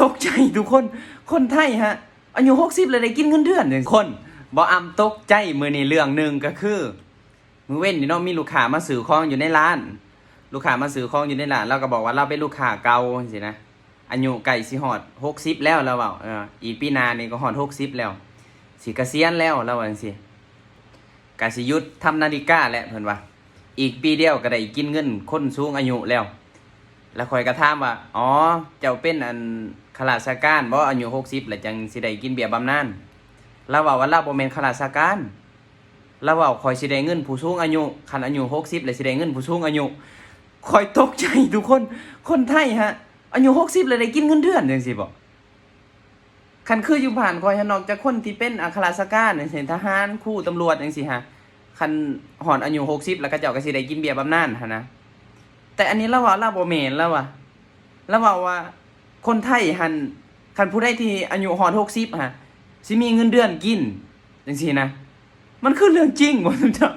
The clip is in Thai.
ตกใจทุกคนคนไทยฮะอายุ60เลยได้กินเงินเดือน1คนบ่อำตกใจมื้อนี้เรื่องหนึ่งก็คือมื้อเว้นนี่เนาะมีลูกค้ามาซื้อของอยู่ในร้านลูกค้ามาซื้อของอยู่ในร้านเราก็บอกว่าเราเป็นลูกค้าเก่าจังซี่นะอายุใกล้สิฮอด60แล้วเราเว้าอีกปีหน้านี่ก็ฮอด60แล้วสิเกษียณแล้วเราว่าจังซี่ก็สิหยุดทำนาฬิกาแล้วเพิ่นว่าอีกปีเดียวก็ได้กินเงินคนสูงอายุแล้วแล้วข่อยก็ถามว่าอ๋อเจ้าเป็นข้าราชการบ่อายุ60แล้วจังสิได้กินเบี้ยบำนาญเราว่าเราบ่แม่นข้าราชการเราว่าข่อยสิได้เงินผู้สูงอายุคันอายุ60แล้วสิได้เงินผู้สูงอายุข่อยตกใจทุกคนคนไทยฮะอายุ60แล้วได้กินเงินเดือนจังซี่บ่คันคืออยู่บ้านข่อยนอกจากคนที่เป็นข้าราชการจังซี่ทหารครูตำรวจจังซี่ฮะคันฮอดอายุ60แล้วเขาเจ้าก็สิได้กินเบี้ยบำนาญหั่นนะแต่อันนี้เราว่าเราบ่แม่นแล้วว่าคนไทยหันคันผู้ใดที่อายุฮอด60ฮะสิมีเงินเดือนกินจังซี่นะมันคือเรื่องจริงบ่ทุกท่าน